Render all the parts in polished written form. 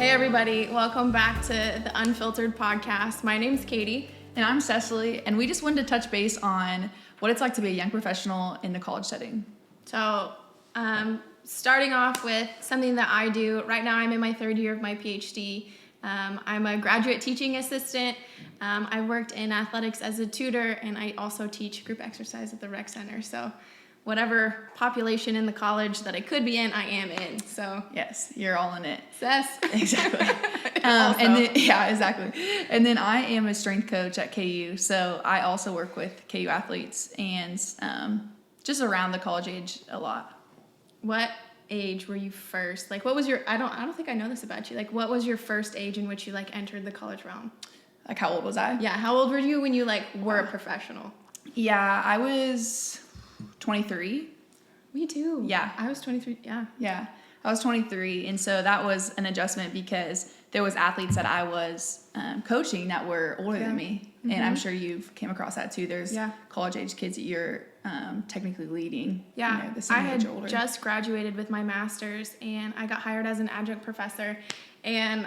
Hey everybody, welcome back to the Unfiltered podcast. My name's Katie. And I'm Cecily, and we just wanted to touch base on what it's like to be a young professional in the college setting. So, starting off with something that I do. Right now I'm in my third year of my PhD. I'm a graduate teaching assistant. I worked in athletics as a tutor, and I also teach group exercise at the rec center. So whatever population in the college that I could be in, I am in. So Yes, you're all in it. Cess. Exactly. Exactly. And then I am a strength coach at KU, so I also work with KU athletes and just around the college age a lot. What age were you first? Like, what was your? I don't think I know this about you. Like, what was your first age in which you like entered the college realm? Like, how old was I? Yeah, how old were you when you like were a professional? Yeah, I was 23. Me too. Yeah. I was 23. Yeah. Yeah, I was 23, and so that was an adjustment because there was athletes that I was coaching that were older than me, and I'm sure you've came across that too. There's college age kids that you're technically leading. Yeah, you know, the same I had age or older. just graduated with my master's, and I got hired as an adjunct professor. And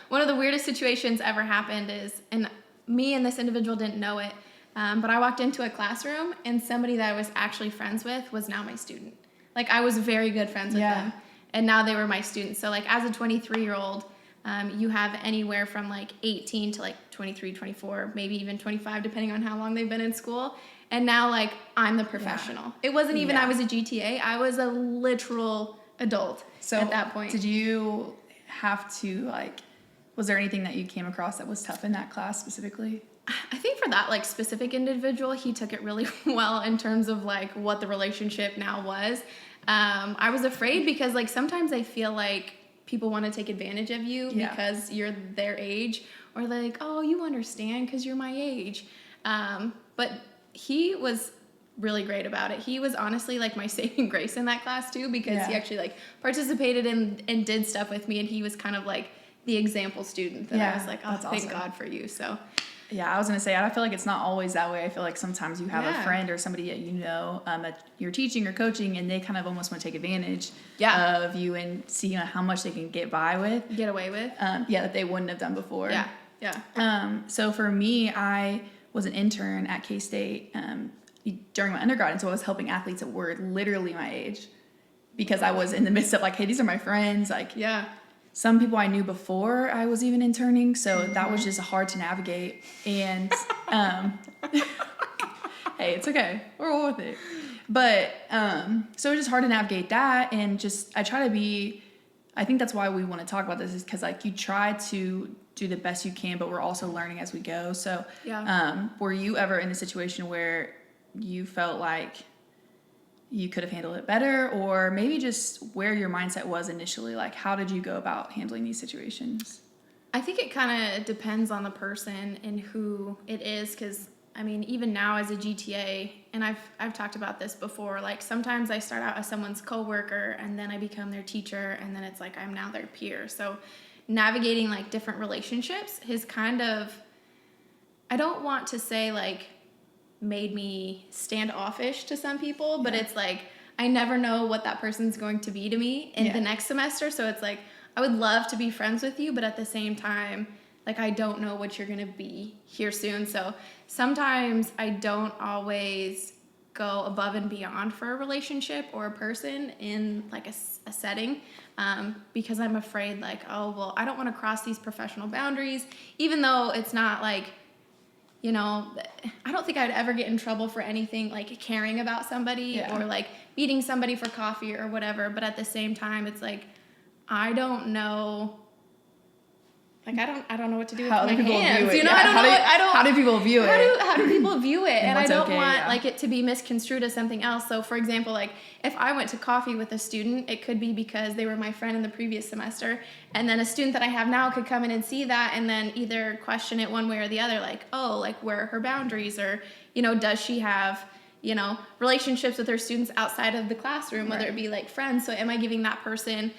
one of the weirdest situations ever happened is, and me and this individual didn't know it, but I walked into a classroom, and somebody that I was actually friends with was now my student. Like, I was very good friends with them, and now they were my students. So, like, as a 23-year-old, you have anywhere from, like, 18 to, like, 23, 24, maybe even 25, depending on how long they've been in school. And now, like, I'm the professional. Yeah. It wasn't even I was a GTA. I was a literal adult at that point. Did you have to, like, was there anything that you came across that was tough in that class specifically? I think for that, like, specific individual, he took it really well in terms of, like, what the relationship now was. I was afraid because, like, sometimes I feel like people want to take advantage of you because you're their age, or like, oh, you understand because you're my age. But he was really great about it. He was honestly like my saving grace in that class too, because he actually like participated and did stuff with me, and he was kind of like the example student that I was like, oh, thank God for you. So yeah, I was going to say, I feel like it's not always that way. I feel like sometimes you have a friend or somebody that you know that you're teaching or coaching, and they kind of almost want to take advantage of you and see how much they can get away with. That they wouldn't have done before. So for me, I was an intern at K-State during my undergrad, and so I was helping athletes that were literally my age, because I was in the midst of like, hey, these are my friends. Like, some people I knew before I was even interning, so that was just hard to navigate. And hey, it's okay, we're all with it. But so it was just hard to navigate that, and just I try to be. I think that's why we want to talk about this, is because like you try to do the best you can, but we're also learning as we go. So were you ever in a situation where you felt like you could have handled it better, or maybe just where your mindset was initially? Like, how did you go about handling these situations? I think it kind of depends on the person and who it is, because I mean, even now as a GTA, and I've talked about this before, like sometimes I start out as someone's coworker, and then I become their teacher, and then it's like I'm now their peer. So navigating like different relationships has kind of, I don't want to say like made me standoffish to some people, but it's like I never know what that person's going to be to me in the next semester. So it's like I would love to be friends with you, but at the same time, like I don't know what you're going to be here soon. So sometimes I don't always go above and beyond for a relationship or a person in like a setting, because I'm afraid like, oh, well, I don't want to cross these professional boundaries, even though it's not like, you know, I don't think I'd ever get in trouble for anything like caring about somebody or like meeting somebody for coffee or whatever. But at the same time, it's like, I don't know. Like, I don't know what to do with my hands. You know, how do people view it? How do people view it? And I don't want like it to be misconstrued as something else. So for example, like if I went to coffee with a student, it could be because they were my friend in the previous semester. And then a student that I have now could come in and see that and then either question it one way or the other, like, oh, like where are her boundaries? Or, you know, does she have, you know, relationships with her students outside of the classroom, whether it be like friends. So am I giving that person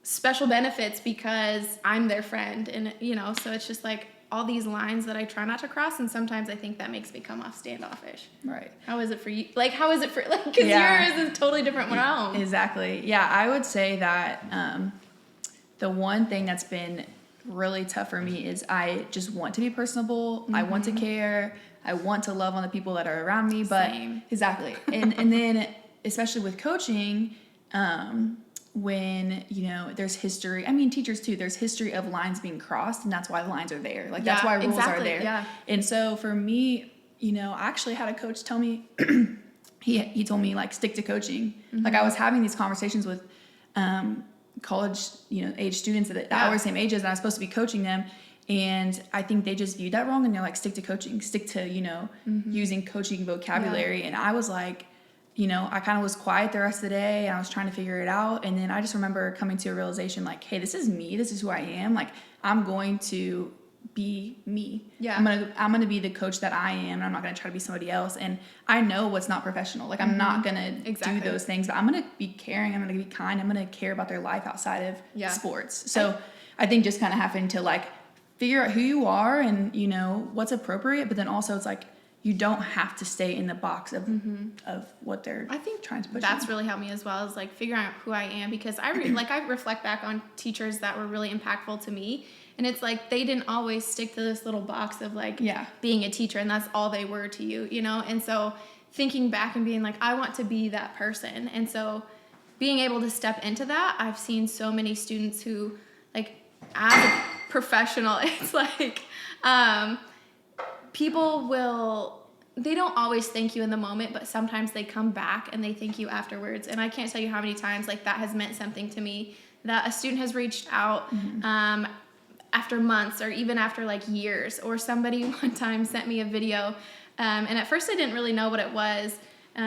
special benefits because I'm their friend? And, you know, so it's just like all these lines that I try not to cross, and sometimes I think that makes me come off standoffish. Right. How is it for you? Like, how is it for, like, because yours is totally different from ours. Exactly. Yeah, I would say that the one thing that's been really tough for me is I just want to be personable. I want to care. I want to love on the people that are around me. But Same. exactly. And then especially with coaching, when, you know, there's history, I mean, teachers too, there's history of lines being crossed, and that's why the lines are there. Like, that's why rules are there. Yeah. And so for me, you know, I actually had a coach tell me, he told me, like, stick to coaching. Like, I was having these conversations with college, you know, age students that were the same ages, and I was supposed to be coaching them. And I think they just viewed that wrong, and they're like, stick to coaching, stick to, you know, using coaching vocabulary. And I was like, you know, I kind of was quiet the rest of the day, and I was trying to figure it out. And then I just remember coming to a realization, like, hey, this is me. This is who I am. Like, I'm going to be me. Yeah. I'm gonna be the coach that I am. And I'm not gonna try to be somebody else. And I know what's not professional. Like, I'm not gonna do those things, but I'm gonna be caring. I'm gonna be kind. I'm gonna care about their life outside of sports. So I think just kind of having to, like, figure out who you are and, you know, what's appropriate. But then also it's like, you don't have to stay in the box of what they're trying to put that's you in. really helped me as well, is like figuring out who I am, because I reflect back on teachers that were really impactful to me, and it's like they didn't always stick to this little box of like being a teacher, and that's all they were to you, you know. And so thinking back and being like, I want to be that person. And so being able to step into that, I've seen so many students who, like, as a professional, it's like people they don't always thank you in the moment, but sometimes they come back and they thank you afterwards. And I can't tell you how many times, like, that has meant something to me, that a student has reached out after months or even after, like, years. Or somebody one time sent me a video, and at first I didn't really know what it was,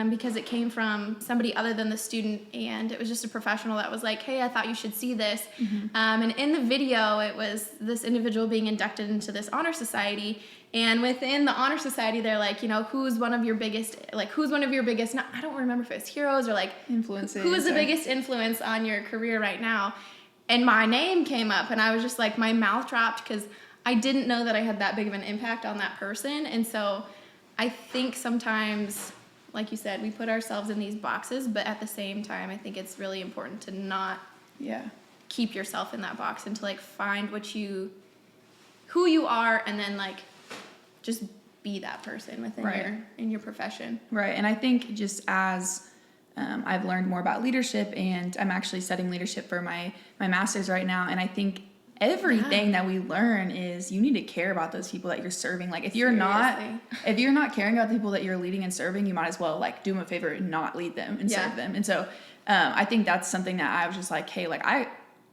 because it came from somebody other than the student, and it was just a professional that was like, hey, I thought you should see this. And in the video, it was this individual being inducted into this honor society. And within the honor society, they're like, you know, who's one of your biggest, I don't remember if it's heroes or like influences. Who is the biggest influence on your career right now? And my name came up, and I was just like, my mouth dropped, because I didn't know that I had that big of an impact on that person. And so I think sometimes, like you said, we put ourselves in these boxes, but at the same time, I think it's really important to not keep yourself in that box, and to, like, find who you are, and then, like, just be that person within your profession. Right. And I think just as I've learned more about leadership, and I'm actually studying leadership for my master's right now, and I think everything that we learn is you need to care about those people that you're serving. Like, if you're not caring about the people that you're leading and serving, you might as well, like, do them a favor and not lead them and serve them. And so I think that's something that I was just like, hey, like,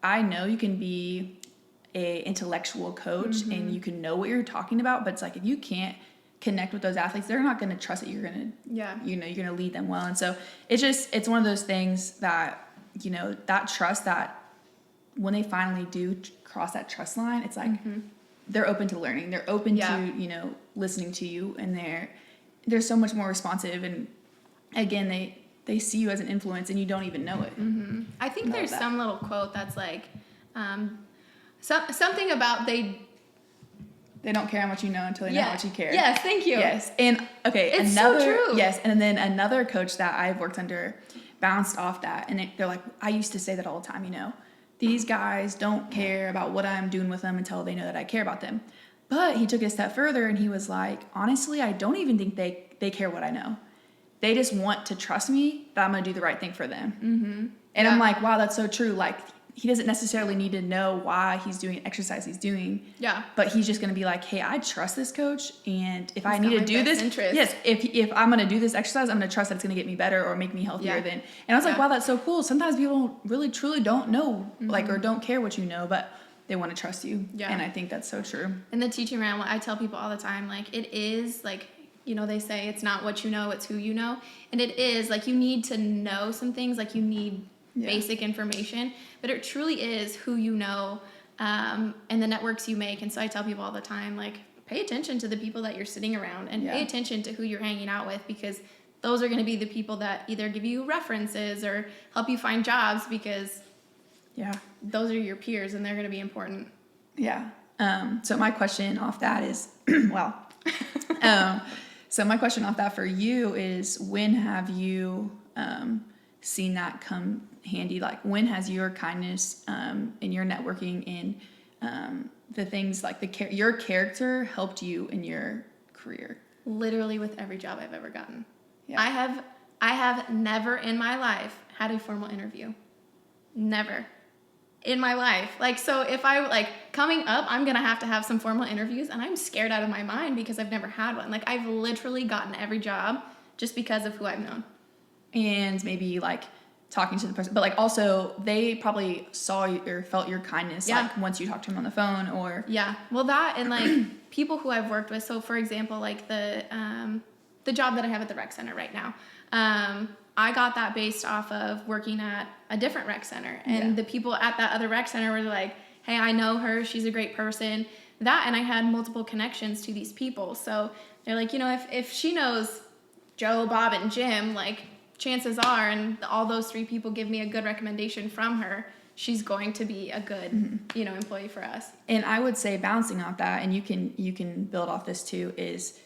I know you can be a intellectual coach and you can know what you're talking about, but it's like, if you can't connect with those athletes, they're not going to trust that you're going to you know, you're going to lead them well. And so it's one of those things that, you know, that trust, that when they finally do cross that trust line, it's like they're open to learning, they're open to, you know, listening to you, and they're so much more responsive, and again, they see you as an influence and you don't even know it. I think there's some little quote that's like something about they don't care how much you know until they know how much you care. Yes, thank you. Yes. And okay, it's so true. Yes, and then another coach that I've worked under bounced off that, and they're like, I used to say that all the time, you know, these guys don't care about what I'm doing with them until they know that I care about them. But he took it a step further, and he was like, honestly, I don't even think they care what I know. They just want to trust me that I'm going to do the right thing for them. And I'm like, wow, that's so true. Like, he doesn't necessarily need to know why he's doing exercise he's doing. Yeah. But he's just going to be like, hey, I trust this coach, and if I need to do this, if I'm going to do this exercise, I'm going to trust that it's going to get me better or make me healthier than. And I was like, wow, that's so cool. Sometimes people really truly don't know, like, or don't care what you know, but they want to trust you. Yeah. And I think that's so true. In the teaching realm, I tell people all the time, like, it is like, you know, they say it's not what you know, it's who you know. And it is like, you need to know some things, like you need basic information, but it truly is who you know, and the networks you make. And so I tell people all the time, like, pay attention to the people that you're sitting around, and pay attention to who you're hanging out with, because those are going to be the people that either give you references or help you find jobs, because those are your peers and they're going to be important. Yeah. So my question off that is, so my question off that for you is, when have you seen that come handy? Like, when has your kindness and your networking and the things like your character helped you in your career? Literally with every job I've ever gotten. Yeah. I have never in my life had a formal interview. Never. In my life. Like, so if I, like, coming up, I'm going to have some formal interviews, and I'm scared out of my mind because I've never had one. Like, I've literally gotten every job just because of who I've known. And maybe, like, talking to the person, but, like, also they probably saw you or felt your kindness, like, once you talked to them on the phone or. Yeah. Well, that and, like, people who I've worked with. So, for example, like, the job that I have at the rec center right now, I got that based off of working at a different rec center. And the people at that other rec center were like, hey, I know her. She's a great person. That, and I had multiple connections to these people. So they're like, you know, if she knows Joe, Bob, and Jim, like, chances are, and all those 3 people give me a good recommendation from her, she's going to be a good, you know, employee for us. And I would say, bouncing off that, and you can build off this too, is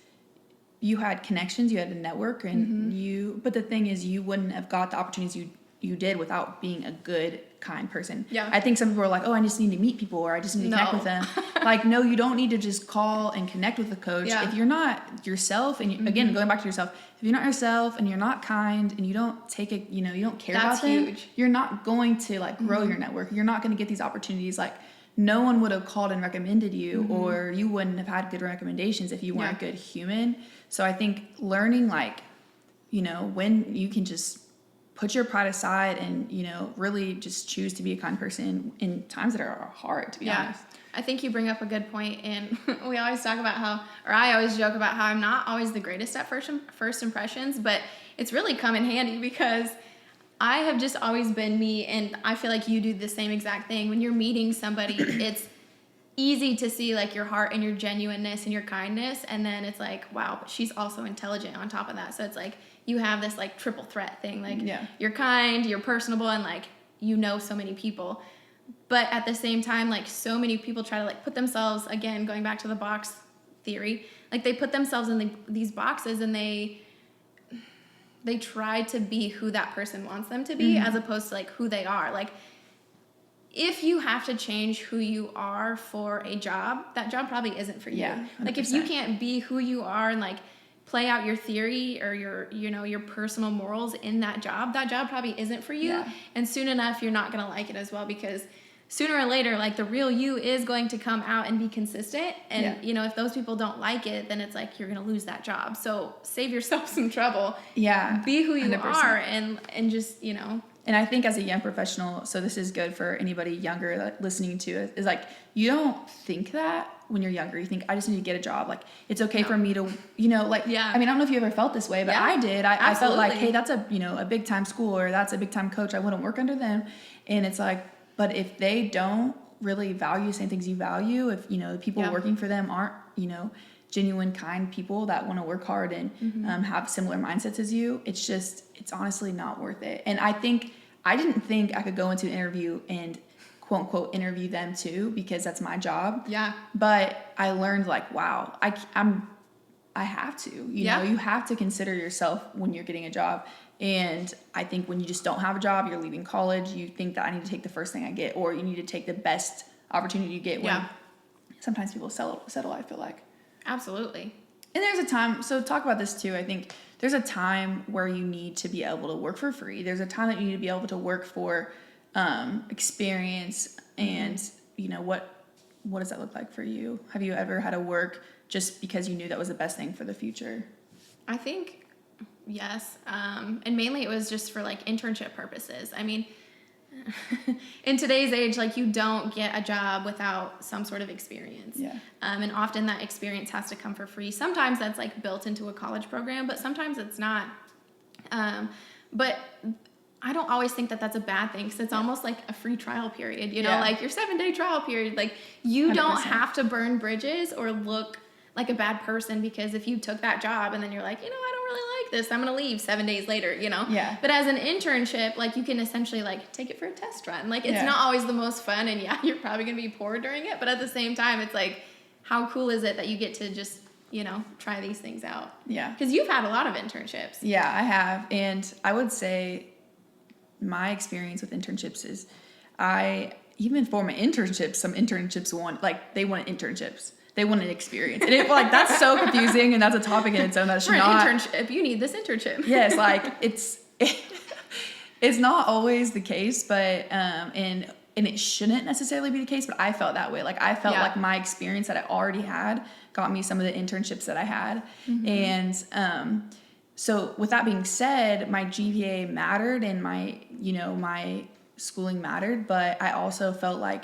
you had connections, you had a network, and but the thing is, you wouldn't have got the opportunities you did without being a good, kind person. Yeah. I think some people are like, oh, I just need to meet people, or I just need to connect with them. Like, no, you don't need to just call and connect with a coach. Yeah. If you're not yourself, and again, going back to yourself, if you're not yourself and you're not kind and you don't take it, you know, you don't care about them, huge. You're not going to, like, grow your network. You're not going to get these opportunities. Like, no one would have called and recommended you, or you wouldn't have had good recommendations if you weren't a good human. So I think learning, like, you know, when you can just put your pride aside and, you know, really just choose to be a kind person in times that are hard, to be honest. I think you bring up a good point, and we always talk about how, or I always joke about how I'm not always the greatest at first impressions, but it's really come in handy because I have just always been me, and I feel like you do the same exact thing. When you're meeting somebody, it's easy to see, like, your heart and your genuineness and your kindness, and then it's like, wow, but she's also intelligent on top of that. So it's like you have this, like, triple threat thing. Like, you're kind, you're personable, and, like, you know so many people. But at the same time, like, so many people try to, like, put themselves, again, going back to the box theory, like, they put themselves in these boxes, and they try to be who that person wants them to be, as opposed to, like, who they are. Like, if you have to change who you are for a job, that job probably isn't for you. Yeah, 100%. Like, if you can't be who you are and, like, play out your theory or your, you know, your personal morals in that job probably isn't for you. Yeah. And soon enough, you're not going to like it as well, because sooner or later, like, the real you is going to come out and be consistent. And, you know, if those people don't like it, then it's like, you're going to lose that job. So save yourself some trouble. Yeah. Be who you 100%. are and just, you know. And I think as a young professional, so this is good for anybody younger that listening to it, is like, you don't think that when you're younger. You think, I just need to get a job. Like, it's okay for me to, you know, like, I mean, I don't know if you ever felt this way, but I did. I felt like, hey, that's a, you know, a big time school, or that's a big time coach. I wouldn't work under them. And it's like, but if they don't really value the same things you value, if, you know, the people working for them aren't, you know, genuine, kind people that want to work hard and have similar mindsets as you, it's honestly not worth it. And I didn't think I could go into an interview and quote unquote interview them too, because that's my job. Yeah. But I learned, like, wow, I have to, you know, you have to consider yourself when you're getting a job. And I think when you just don't have a job, you're leaving college, you think that I need to take the first thing I get, or you need to take the best opportunity you get. When sometimes people settle, I feel like. Absolutely. And there's a time, so talk about this too. I think there's a time where you need to be able to work for free. There's a time that you need to be able to work for experience. And, you know, what does that look like for you? Have you ever had to work just because you knew that was the best thing for the future? I think, yes. And mainly it was just for, like, internship purposes. I mean, in today's age, like, you don't get a job without some sort of experience. Yeah. And often that experience has to come for free. Sometimes that's, like, built into a college program, but sometimes it's not. But I don't always think that that's a bad thing, because it's almost like a free trial period, you know, like your 7-day trial period. Like, you 100%. don't have to burn bridges or look like a bad person, because if you took that job and then you're like, you know, I don't really like this, I'm going to leave 7 days later, you know? Yeah. But as an internship, like, you can essentially, like, take it for a test run. Like, it's not always the most fun, and you're probably going to be poor during it, but at the same time, it's like, how cool is it that you get to just, you know, try these things out? Yeah. Because you've had a lot of internships. Yeah, I have. And I would say my experience with internships is even for my internships, some internships they wanted internships. They want an experience. And that's so confusing, and that's a topic in its own. That's for not an internship. You need this internship. Yes, it's not always the case, but and it shouldn't necessarily be the case, but I felt that way. Like I felt like my experience that I already had got me some of the internships that I had. And so with that being said, my GPA mattered and my schooling mattered, but I also felt like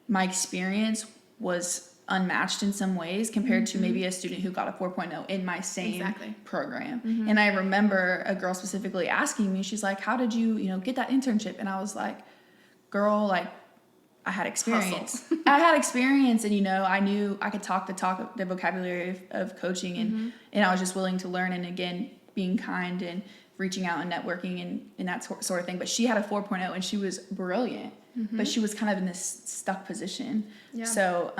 my experience was unmatched in some ways compared to maybe a student who got a 4.0 in my same program. And I remember a girl specifically asking me, she's like, how did you, get that internship? And I was like, girl, like I had experience. I had experience, and I knew I could talk the vocabulary of coaching, and I was just willing to learn, and again, being kind and reaching out and networking and that sort of thing. But she had a 4.0 and she was brilliant, but she was kind of in this stuck position. Yeah. So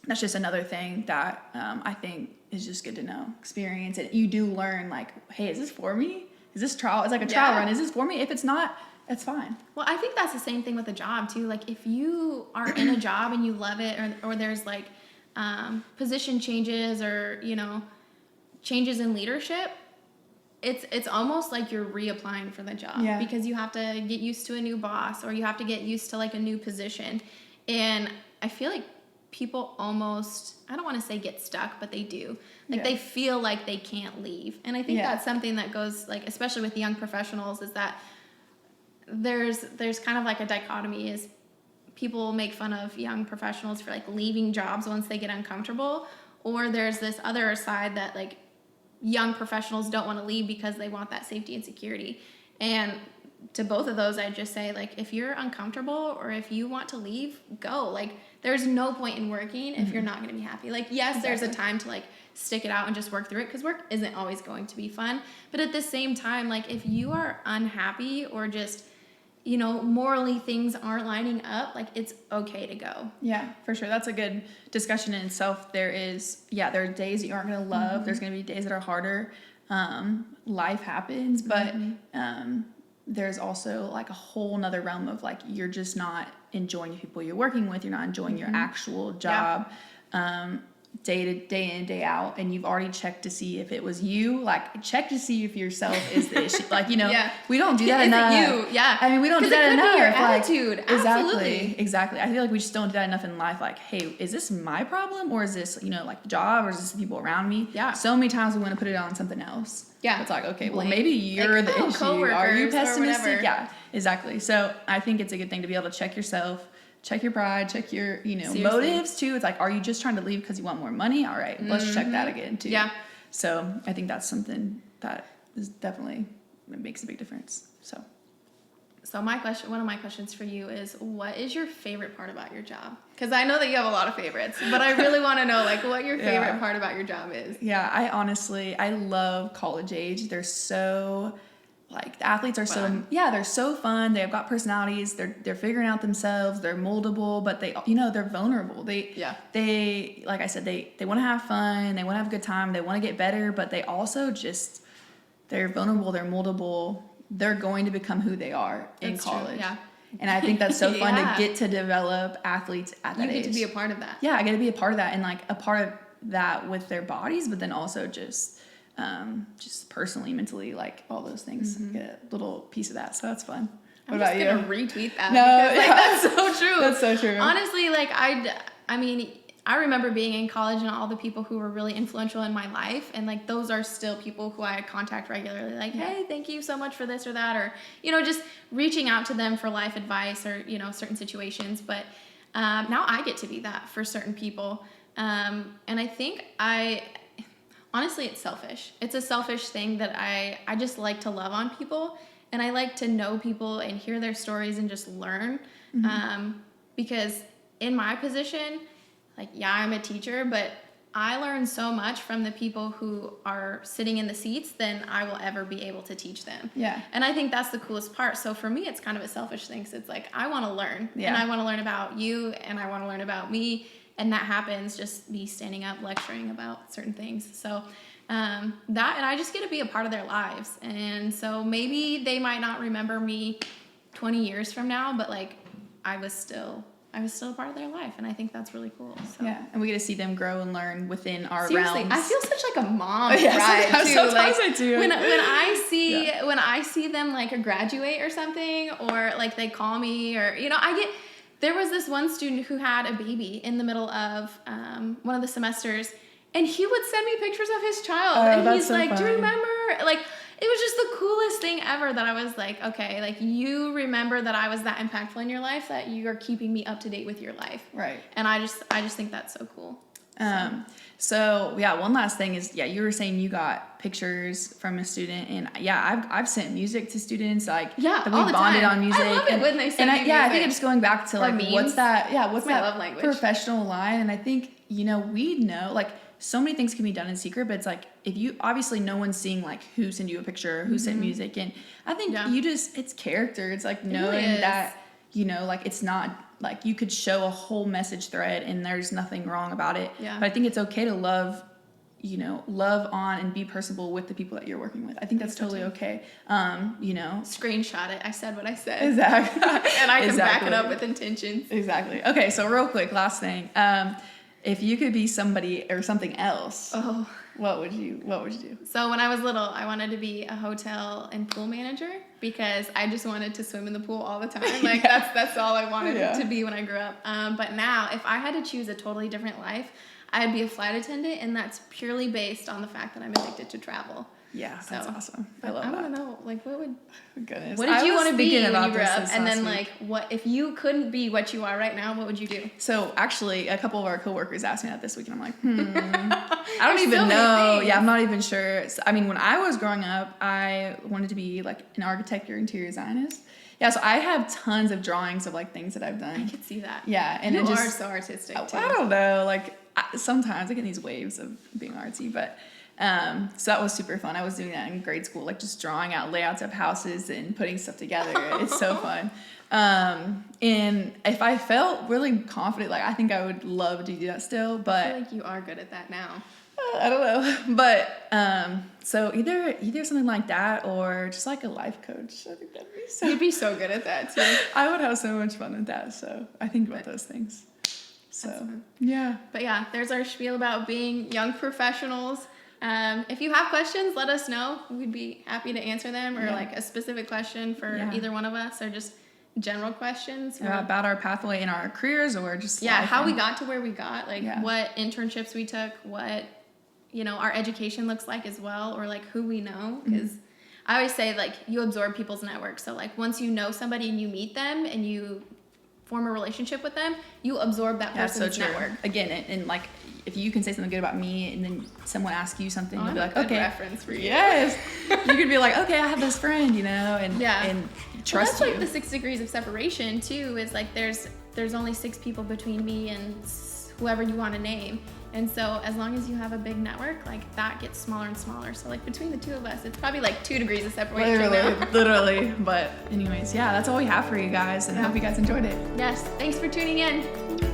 that's just another thing that I think is just good to know. Experience, and you do learn like, hey, is this for me? Is this trial? It's like a trial run. Is this for me? If it's not, that's fine. Well, I think that's the same thing with a job too. Like if you are in a job and you love it, or there's like position changes or changes in leadership, it's almost like you're reapplying for the job because you have to get used to a new boss, or you have to get used to like a new position. And I feel like people almost, I don't want to say get stuck, but they do. Like they feel like they can't leave. And I think that's something that goes like, especially with young professionals, is that there's kind of like a dichotomy is people make fun of young professionals for like leaving jobs once they get uncomfortable, or there's this other side that like young professionals don't want to leave because they want that safety and security. And to both of those, I just say, like, if you're uncomfortable or if you want to leave, go. Like, there's no point in working if you're not going to be happy. Like, yes, there's a time to like stick it out and just work through it, because work isn't always going to be fun. But at the same time, like, if you are unhappy or just, morally things aren't lining up, like, it's okay to go. Yeah, for sure. That's a good discussion in itself. There are days that you aren't going to love. There's going to be days that are harder. Life happens, but there's also like a whole nother realm of like, you're just not enjoying the people you're working with. You're not enjoying your actual job. Day in, day out, and you've already checked to see if it was you. Like, check to see if yourself is the issue. Like, we don't do that enough. You? Yeah. I mean, we don't do that enough. Your attitude. Absolutely. Exactly. I feel like we just don't do that enough in life. Like, hey, is this my problem, or is this, like the job, or is this the people around me? Yeah. So many times we want to put it on something else. Yeah. It's like, okay, well, maybe you're the issue. Are you pessimistic? Yeah, exactly. So I think it's a good thing to be able to check yourself. Check your pride, check your, motives too. It's like, are you just trying to leave because you want more money? All right, let's check that again too. Yeah. So I think that's something that is definitely, it makes a big difference. So one of my questions for you is, what is your favorite part about your job? Because I know that you have a lot of favorites, but I really want to know like what your favorite part about your job is. Yeah, I love college age. They're so... Like, the athletes are they're so fun. They've got personalities. They're figuring out themselves. They're moldable, but they're vulnerable. They like I said, they want to have fun. They want to have a good time. They want to get better, but they also they're vulnerable. They're moldable. They're going to become who they are in college. True. Yeah. And I think that's so fun to get to develop athletes at that age. You get to be a part of that. Yeah, I get to be a part of that, and like a part of that with their bodies, but then also just personally, mentally, like all those things, get a little piece of that. So that's fun. What about you? I'm just gonna retweet that. No, because that's so true. That's so true. Honestly, like I mean, I remember being in college and all the people who were really influential in my life, and like those are still people who I contact regularly. Like, hey, thank you so much for this or that, or just reaching out to them for life advice or certain situations. But now I get to be that for certain people, and I think honestly, it's selfish. It's a selfish thing that I just like to love on people, and I like to know people and hear their stories and just learn. Because in my position, like, I'm a teacher, but I learn so much from the people who are sitting in the seats than I will ever be able to teach them. Yeah. And I think that's the coolest part. So for me, it's kind of a selfish thing. So it's like, I want to learn, and I want to learn about you, and I want to learn about me. And that happens just me standing up lecturing about certain things. So that, and I just get to be a part of their lives. And so maybe they might not remember me 20 years from now, but like I was still a part of their life, and I think that's really cool. So. Yeah, and we get to see them grow and learn within our Seriously, realms. I feel such like a mom Yeah, pride too. sometimes Like I do. when I see them like graduate or something, or like they call me, or there was this one student who had a baby in the middle of one of the semesters, and he would send me pictures of his child, and he's so like, fun. "Do you remember?" Like. It was just the coolest thing ever that I was like, okay, like you remember that I was that impactful in your life, that you are keeping me up to date with your life. Right. And I just think that's so cool. So yeah, one last thing is, yeah, you were saying you got pictures from a student, and yeah, I've sent music to students, like that we all the bonded time. on music. I love it when they send me I music. think it's just going back to like memes. what's that my love language. professional line, and I think we know like so many things can be done in secret, but it's like if you obviously no one's seeing like who sent you a picture, who sent music, and I think it's character. It's like knowing really that like it's not like you could show a whole message thread and there's nothing wrong about it. Yeah. But I think it's okay to love on and be personable with the people that you're working with. I think that's totally okay. Screenshot it. I said what I said. Exactly. And I can back it up with intentions. Exactly. Okay, so real quick, last thing. If you could be somebody or something else, what would you do? So when I was little, I wanted to be a hotel and pool manager because I just wanted to swim in the pool all the time. Like that's all I wanted to be when I grew up. But now, if I had to choose a totally different life, I'd be a flight attendant, and that's purely based on the fact that I'm addicted to travel. Yeah, that's awesome. I love that. I want to know, like, what Goodness. did you want to be when you grew up? And then, like, what if you couldn't be what you are right now? What would you do? So, actually, a couple of our coworkers asked me that this week, and I'm like, I don't even know. Yeah, I'm not even sure. So, I mean, when I was growing up, I wanted to be like an architect or interior designer. Yeah, so I have tons of drawings of like things that I've done. I could see that. Yeah, and you are so artistic too. I don't know. Like sometimes I get these waves of being artsy, but. So that was super fun. I was doing that in grade school, like just drawing out layouts of houses and putting stuff together. It's so fun. And if I felt really confident, like I think I would love to do that still, but I feel like you are good at that now. I don't know, but so either something like that or just like a life coach. I think that'd be so. You'd be so good at that too. I would have so much fun with that. So I think about those things. So yeah. But yeah, there's our spiel about being young professionals. If you have questions, let us know. We'd be happy to answer them, or like a specific question for either one of us, or just general questions about our pathway in our careers, or just how we got to where we got, like what internships we took, what our education looks like as well, or like who we know, because I always say like you absorb people's networks. So like once you know somebody and you meet them and you form a relationship with them, you absorb that person's network. Again, and like if you can say something good about me and then someone asks you something, you'll be like, good okay, reference for you. Yes. You could be like, okay, I have this friend, and trust you. you. That's like the 6 degrees of separation too, is like there's only 6 people between me and whoever you want to name. And so as long as you have a big network, like that gets smaller and smaller. So like between the two of us, it's probably like 2 degrees of separation now. Literally. But anyways, yeah, that's all we have for you guys, and I hope you guys enjoyed it. Yes. Thanks for tuning in.